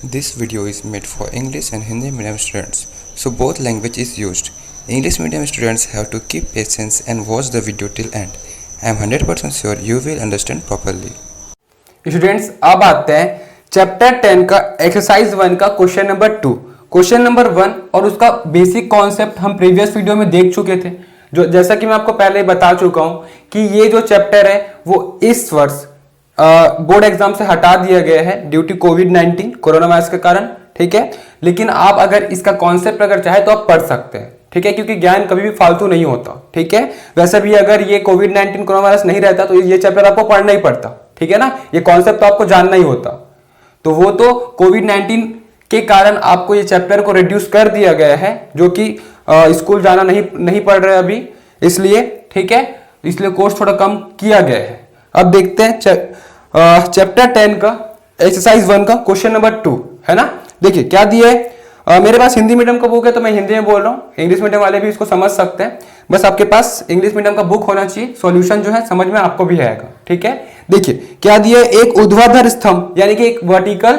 This video is made for English and Hindi medium students, so both language is used. English medium students have to keep patience and watch the video till end. I am 100% sure you will understand properly. Students अब आते हैं chapter 10 का exercise 1 का question number 2। Question number 1 और उसका basic concept हम previous video में देख चुके थे। जो जैसा कि मैं आपको पहले ही बता चुका हूं कि ये जो चैप्टर है वो इस वर्ष बोर्ड एग्जाम से हटा दिया गया है ड्यू टू कोविड-19 कोरोना वायरस के कारण, ठीक है। लेकिन आप अगर इसका कॉन्सेप्ट अगर चाहे तो आप पढ़ सकते हैं, ठीक है, क्योंकि ज्ञान कभी भी फालतू नहीं होता, ठीक है। वैसे भी अगर ये कोविड-19 कोरोना वायरस नहीं रहता तो ये चैप्टर आपको पढ़ना ही पड़ता, ठीक है ना। ये कॉन्सेप्ट तो आपको जानना ही होता। तो वो तो कोविड-19 के कारण आपको ये चैप्टर को रिड्यूस कर दिया गया है, जो कि स्कूल जाना नहीं पड़ रहा है अभी, इसलिए, ठीक है, इसलिए कोर्स थोड़ा कम किया गया है। अब देखते हैं चैप्टर 10 का एक्सरसाइज 1 का क्वेश्चन नंबर 2, है ना। देखिए क्या दिया है। मेरे पास हिंदी मीडियम का बुक है तो मैं हिंदी में बोल रहा हूँ, इंग्लिश मीडियम वाले भी इसको समझ सकते हैं। बस आपके पास इंग्लिश मीडियम का बुक होना चाहिए, सॉल्यूशन जो है समझ में आपको भी आएगा, ठीक है। देखिए क्या दिया है, एक ऊर्ध्वाधर स्तंभ यानी कि एक वर्टिकल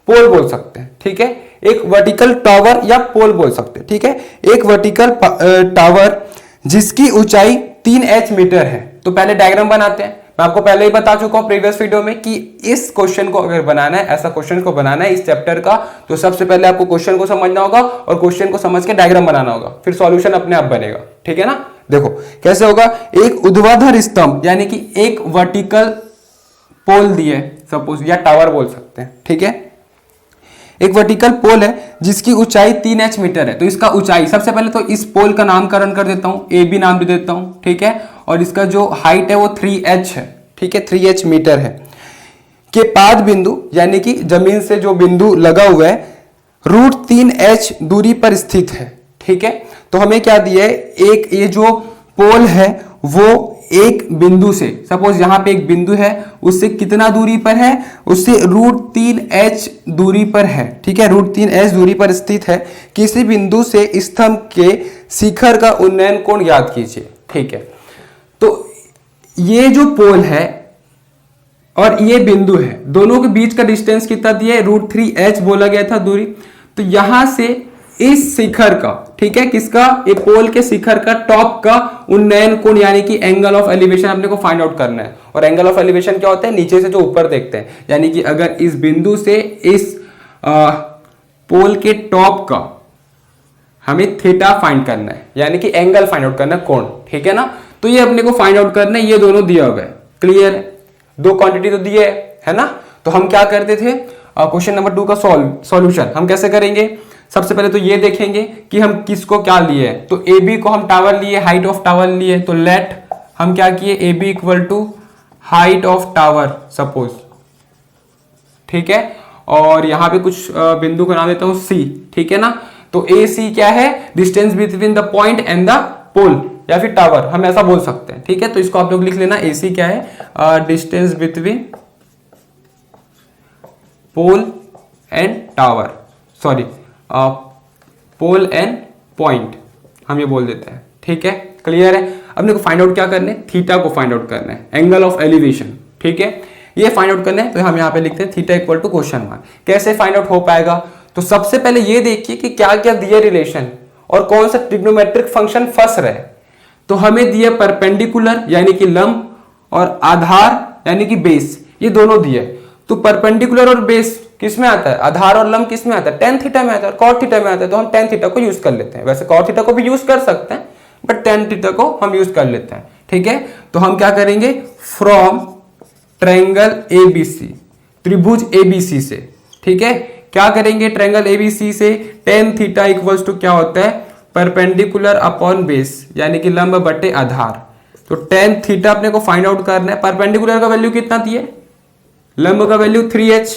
पोल बोल सकते हैं, ठीक है, एक वर्टिकल टावर या पोल बोल सकते हैं, ठीक है। एक वर्टिकल टावर जिसकी ऊंचाई 3h मीटर है। तो पहले डायग्राम बनाते हैं। मैं आपको पहले ही बता चुका हूं प्रीवियस वीडियो में कि इस क्वेश्चन को अगर बनाना है, ऐसा क्वेश्चन को बनाना है इस चैप्टर का, तो सबसे पहले आपको क्वेश्चन को समझना होगा और क्वेश्चन को समझ के डायग्राम बनाना होगा, फिर सॉल्यूशन अपने आप बनेगा, ठीक है ना। देखो कैसे होगा, एक ऊर्ध्वाधर स्तंभ यानी कि एक वर्टिकल पोल दिए सपोज, या टावर बोल सकते हैं, ठीक है। एक वर्टिकल पोल है जिसकी ऊंचाई 3h मीटर है। तो इसका ऊंचाई, सबसे पहले तो इस पोल का नामकरण कर देता हूं, ए बी नाम दे देता हूं, ठीक है। और इसका जो हाइट है वो 3h है, ठीक है, 3h मीटर है। के पाद बिंदु यानी कि जमीन से जो बिंदु लगा हुआ है √3h दूरी पर स्थित है, ठीक है। तो हमें क्या दिया है, एक ये जो पोल है वो एक बिंदु से, सपोज यहां पे एक बिंदु है, उससे कितना दूरी पर है, उससे √3h दूरी पर है, ठीक है, √3h दूरी पर स्थित है। किसी बिंदु से स्तंभ के शिखर का उन्नयन कोण ज्ञात कीजिए, ठीक है। तो ये जो पोल है और ये बिंदु है, दोनों के बीच का डिस्टेंस कितना दिया है, √3h बोला गया था दूरी। तो यहां से इस शिखर का, ठीक है, किसका, ये पोल के शिखर का टॉप का उन्नयन कोण यानी कि एंगल ऑफ एलिवेशन अपने को फाइंड आउट करना है। और एंगल ऑफ एलिवेशन क्या होता है, नीचे से जो ऊपर देखते हैं, यानी कि अगर इस बिंदु से इस पोल के टॉप का हमें थीटा फाइंड करना है, यानी कि एंगल फाइंड आउट करना है, कोण, ठीक है ना। तो ये अपने को फाइंड आउट करना है, ये दोनों दिया हुआ है, क्लियर है। दो क्वांटिटी तो दिए है ना। तो हम क्या करते थे, क्वेश्चन नंबर 2 का सॉल्यूशन हम कैसे करेंगे। सबसे पहले तो ये देखेंगे कि हम किसको क्या लिए। तो ए बी को हम टावर लिए, हाइट ऑफ टावर लिए, तो लेट हम क्या किए, A B equal to height of tower suppose, ठीक है। और यहां पे कुछ बिंदु का नाम देता हूं सी, ठीक है ना। तो ए सी क्या है, distance between the point and the pole या फिर टावर, हम ऐसा बोल सकते हैं, ठीक है। तो इसको आप लोग लिख लेना, ए सी क्या है, distance between pole and tower, sorry pole and point हम ये बोल देते हैं, ठीक है, क्लियर है। अपने को फाइंड आउट क्या करना है, थीटा को फाइंड आउट करना है, एंगल ऑफ एलिवेशन, ठीक है, ये फाइंड आउट करना है। तो हम यहाँ पे लिखते हैं theta equal to question mark. कैसे फाइंड आउट हो पाएगा, तो सबसे पहले ये देखिए कि क्या क्या दिया रिलेशन और कौन सा ट्रिग्नोमेट्रिक फंक्शन फंस रहे। तो हमें दिया परपेंडिकुलर यानी कि लंब और आधार यानी कि बेस, ये दोनों दिए। तो परपेंडिकुलर और बेस किस में आता है, आधार और लंब किस में आता है, tan थीटा में आता है और cot थीटा में आता है। तो हम tan थीटा को यूज कर लेते हैं, वैसे cot थीटा को भी यूज कर सकते हैं बट tan थीटा को हम यूज कर लेते हैं, ठीक है। तो हम क्या करेंगे, फ्रॉम ट्रायंगल ABC, त्रिभुज ABC से, ठीक है, क्या करेंगे, ट्रायंगल ABC से tan थीटा इक्वल्स टू क्या होता है, परपेंडिकुलर अपॉन बेस यानी कि लंब बटे आधार। तो tan थीटा अपने को फाइंड आउट करना है। परपेंडिकुलर का वैल्यू कितना दिया, लंब का वैल्यू 3h,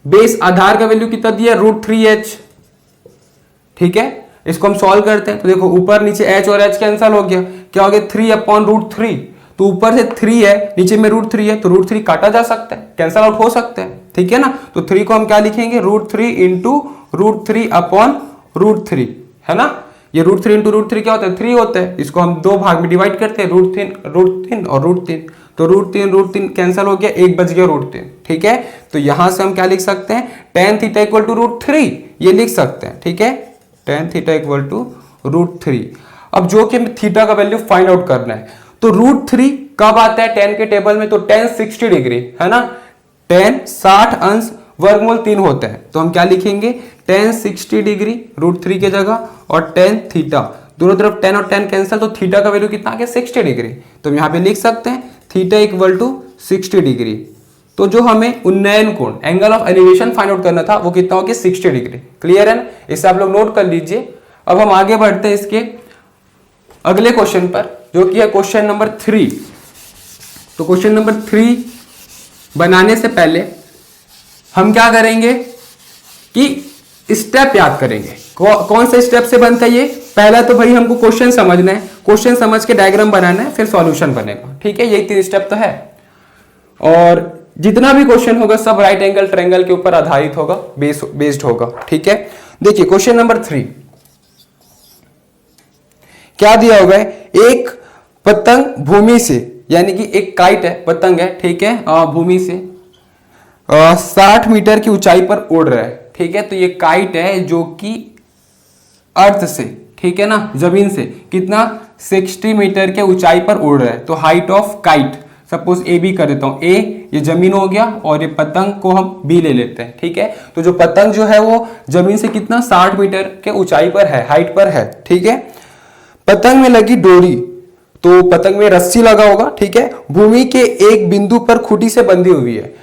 बेस आधार का वैल्यू कितना दिया, √3h, ठीक है। इसको हम सॉल्व करते हैं। तो देखो ऊपर नीचे h और h कैंसिल हो गया, क्या हो गया, 3/√3। तो ऊपर से 3 है, नीचे में √3 है, तो √3 काटा जा सकता है, कैंसिल आउट हो सकता है, ठीक है ना। तो 3 को हम क्या लिखेंगे, √3 इंटू √3/√3, है ना। ये √3 इंटू √3 क्या होता है, 3 होता है। इसको हम दो भाग में डिवाइड करते हैं, √3 और √3। तो √3 कैंसिल हो गया, एक बच गया √3। ठीक है, तो यहां से हम क्या लिख सकते हैं, tan थीटा इक्वल टू √3 ये लिख सकते हैं। ठीक है, tan थीटा इक्वल टू √3। अब जो कि हमें थीटा का वैल्यू फाइंड आउट करना है, तो √3 कब आता है tan के टेबल में, तो tan 60 डिग्री है ना, tan 60 अंश वर्गमूल 3 होते हैं। तो हम क्या लिखेंगे, tan 60 डिग्री √3 की जगह और tan थीटा, दोनों तरफ tan और tan कैंसिल, तो थीटा का वैल्यू कितना आ गया, 60 डिग्री। तो हम यहाँ पे लिख सकते हैं थीटा इक्वल टू 60 डिग्री। तो जो हमें उन्नयन कोण, angle of elevation find out करना था, वो कितना हो गया, 60 डिग्री। क्लियर है ना, इसे आप लोग नोट कर लीजिए। अब हम आगे बढ़ते हैं इसके अगले क्वेश्चन पर, जो कि है क्वेश्चन नंबर 3। तो क्वेश्चन नंबर 3 बनाने से पहले हम क्या करेंगे कि स्टेप याद करेंगे। कौन से स्टेप से बनता है ये, पहला तो भाई हमको क्वेश्चन समझना है, क्वेश्चन समझ के डायग्राम बनाना है, फिर सॉल्यूशन बनेगा। ठीक है, यही 3 स्टेप तो है। और जितना भी क्वेश्चन होगा सब राइट एंगल ट्रायंगल के ऊपर आधारित होगा, बेस्ड होगा। ठीक है, देखिए क्वेश्चन नंबर 3 क्या दिया होगा, एक पतंग भूमि से, यानी कि एक काइट है, पतंग है, ठीक है, भूमि से 60 मीटर की ऊंचाई पर उड़ रहा है। ठीक है, तो ये काइट है जो कि अर्थ से, ठीक है ना, जमीन से कितना 60 मीटर के ऊंचाई पर उड़ रहा है। तो height of kite suppose A B कर देता हूं, ए ये जमीन हो गया और ये पतंग को हम बी ले लेते हैं। ठीक है, तो जो पतंग जो है वो जमीन से कितना 60 मीटर के ऊंचाई पर है, हाइट पर है। ठीक है, पतंग में लगी डोरी, तो पतंग में रस्सी लगा होगा। ठीक है, भूमि के एक बिंदु पर खूंटी से बंधी हुई है,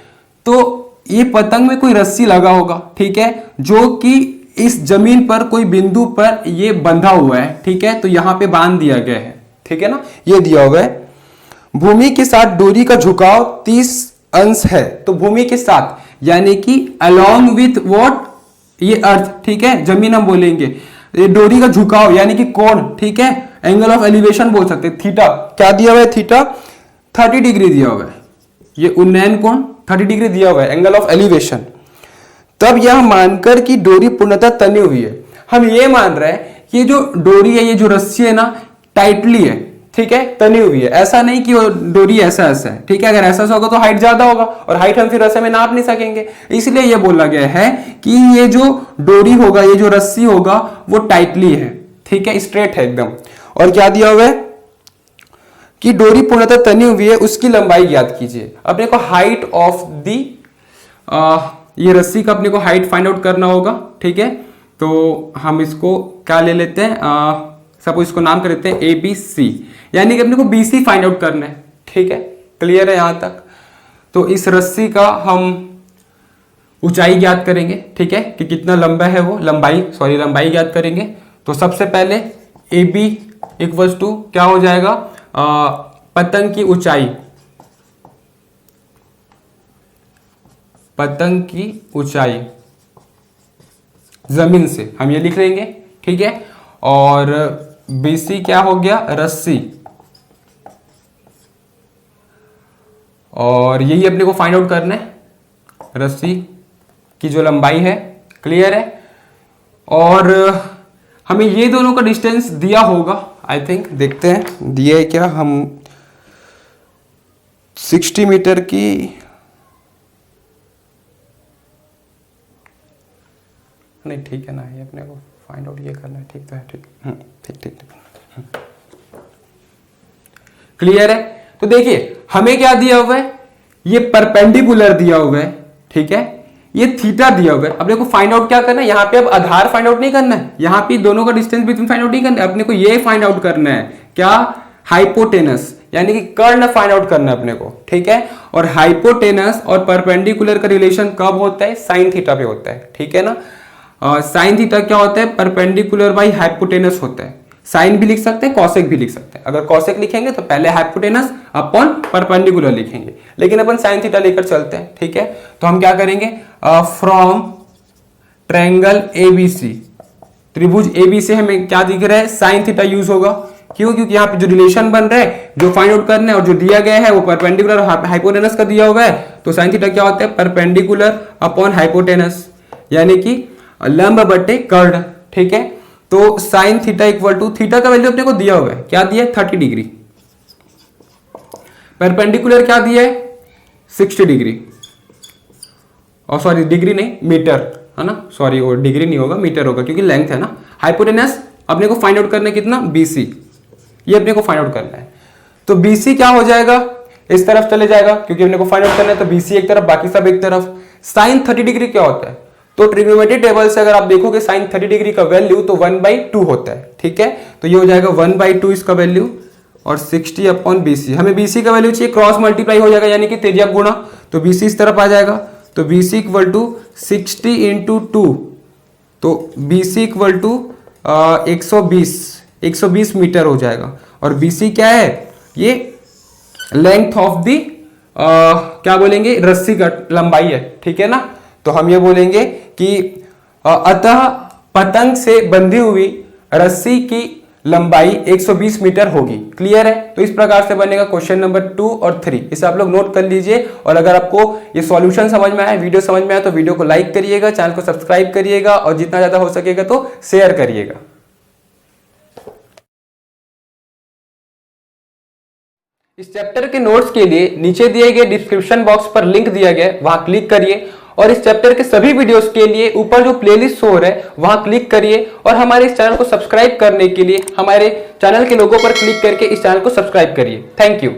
तो ये पतंग में कोई रस्सी लगा होगा। ठीक है, जो कि इस जमीन पर कोई बिंदु पर ये बंधा हुआ है। ठीक है, तो यहां पे बांध दिया गया है। ठीक है ना, ये दिया हुआ है। भूमि के साथ डोरी का झुकाव 30 अंश है, तो भूमि के साथ यानी कि अलोंग विथ व्हाट, ये अर्थ, ठीक है, जमीन हम बोलेंगे, ये डोरी का झुकाव यानी कि कोण, ठीक है, एंगल ऑफ एलिवेशन बोल सकते हैं, थीटा। क्या दिया हुआ है, थीटा 30 डिग्री दिया हुआ है, ये उन्नयन कोण 30 डिग्री दिया हुआ है, एंगल ऑफ एलिवेशन। तब यह मानकर कि डोरी पूर्णतः तनी हुई है, हम ये मान रहे हैं कि ये जो डोरी है, ये जो रस्सी है ना, टाइटली है, ठीक है, तनी हुई है। ऐसा नहीं कि वो डोरी ऐसा है। ठीक है, अगर ऐसा होगा तो हाइट ज्यादा होगा, और हाइट हम फिर ऐसे में नाप नहीं सकेंगे, इसलिए ये बोला गया है कि ये जो डोरी होगा, ये जो रस्सी होगा, वो टाइटली है, ठीक है, स्ट्रेट है एकदम। और क्या दिया हुआ है कि डोरी पूर्णतः तनी हुई है, उसकी लंबाई ज्ञात कीजिए। अपने को हाइट ऑफ दी, ये रस्सी का अपने को हाइट फाइंड आउट करना होगा। ठीक है, तो हम इसको क्या ले लेते हैं, सपोज इसको नाम कर देते हैं ABC, यानी कि अपने को BC फाइंड आउट करना है। ठीक है, क्लियर है यहां तक। तो इस रस्सी का हम ऊंचाई ज्ञात करेंगे, ठीक है, कि कितना लंबा है वो, लंबाई ज्ञात करेंगे। तो सबसे पहले AB इक्वल्स टू क्या हो जाएगा, पतंग की ऊंचाई, पतंग की ऊंचाई जमीन से, हम ये लिख लेंगे। ठीक है, और BC क्या हो गया, रस्सी, और यही अपने को फाइंड आउट करना है, रस्सी की जो लंबाई है। क्लियर है, और हमें ये दोनों का डिस्टेंस दिया होगा, आई थिंक, देखते हैं दिया है क्या, हम 60 मीटर की, नहीं ठीक है ना, ये अपने को फाइंड आउट ये करना है, ठीक तो है, ठीक। क्लियर है, तो देखिए हमें क्या दिया हुआ है, ये परपेंडिकुलर दिया हुआ है, ठीक है, ये थीटा दिया हुआ है। अपने को फाइंड आउट क्या करना है, यहाँ पे अब आधार फाइंड आउट नहीं करना है, यहाँ पे दोनों का डिस्टेंस बिटवीन फाइंड आउट नहीं करना है, अपने को ये फाइंड आउट करना है, क्या, हाइपोटेनस, यानी कि कर्ण फाइंड आउट करना है अपने को। ठीक है, और हाइपोटेनस और परपेंडिकुलर का रिलेशन कब होता है, साइन थीटा पे होता है। ठीक है ना, साइन थीटा क्या होता है, परपेंडिकुलर बाई हाइपोटेनस होता है। साइन भी लिख सकते हैं, कॉसेक भी लिख सकते हैं। अगर कॉसेक लिखेंगे तो पहले हाइपोटेनस अपॉन परपेंडिकुलर लिखेंगे, लेकिन अपन साइन थीटा लेकर चलते हैं। ठीक है, तो हम क्या करेंगे, फ्रॉम ट्रायंगल ABC, त्रिभुज AB से हमें क्या दिख रहा है, साइन थीटा यूज होगा। क्यों, क्योंकि यहाँ पे जो रिलेशन बन रहा है, जो फाइंड आउट करना है, और जो दिया गया है वो परपेंडिकुलर हाइपोटेनस का दिया हुआ है, तो साइन थीटा क्या होता है, परपेंडिकुलर अपॉन हाइपोटेनस, यानी कि लंब बटे कर्ण। ठीक है, तो sine theta equal to, theta का वैल्यू अपने को दिया हुआ है, क्या दिया है 30 डिग्री, परपेंडिकुलर क्या दिया है 60 डिग्री, और सॉरी डिग्री नहीं मीटर है ना, सॉरी वो डिग्री नहीं होगा मीटर होगा क्योंकि लेंथ है ना। हाइपोटेनस अपने को फाइंड आउट करना है कितना BC, ये अपने को फाइंड आउट करना है। तो BC क्या हो जाएगा, इस तरफ चले जाएगा क्योंकि अपने को फाइंड आउट करना है, तो BC एक तरफ बाकी सब एक तरफ। साइन 30 डिग्री क्या होता है, तो ट्रिग्नोमेट्री टेबल से अगर आप देखोगे साइन 30 डिग्री का वैल्यू तो 1/2 होता है, ठीक है। तो ये हो जाएगा 1/2 इसका वैल्यू, और 60 अपॉन BC, हमें BC का वैल्यू चाहिए, क्रॉस मल्टीप्लाई हो जाएगा यानी कि त्रिज्या गुणा, तो BC इस तरफ आ जाएगा, तो BC इक्वल टू 60 इंटू 2, तो BC इक्वल टू 120 मीटर हो जाएगा। और BC क्या है, ये लेंथ ऑफ दी क्या बोलेंगे, रस्सी का लंबाई है, ठीक है ना। तो हम ये बोलेंगे कि अतः पतंग से बंधी हुई रस्सी की लंबाई 120 मीटर होगी। क्लियर है। तो इस प्रकार से बनेगा क्वेश्चन नंबर 2 और 3, इसे आप लोग नोट कर लीजिए। और अगर आपको ये सॉल्यूशन समझ में आया, वीडियो समझ में आया, तो वीडियो को लाइक करिएगा, चैनल को सब्सक्राइब करिएगा, और जितना ज्यादा हो सकेगा तो शेयर करिएगा। इस चैप्टर के नोट्स के लिए नीचे दिए गए डिस्क्रिप्शन बॉक्स पर लिंक दिया गया है, वहां क्लिक करिए, और इस चैप्टर के सभी वीडियोस के लिए ऊपर जो प्लेलिस्ट शो हो रहा है वहां क्लिक करिए, और हमारे इस चैनल को सब्सक्राइब करने के लिए हमारे चैनल के लोगो पर क्लिक करके इस चैनल को सब्सक्राइब करिए। Thank you.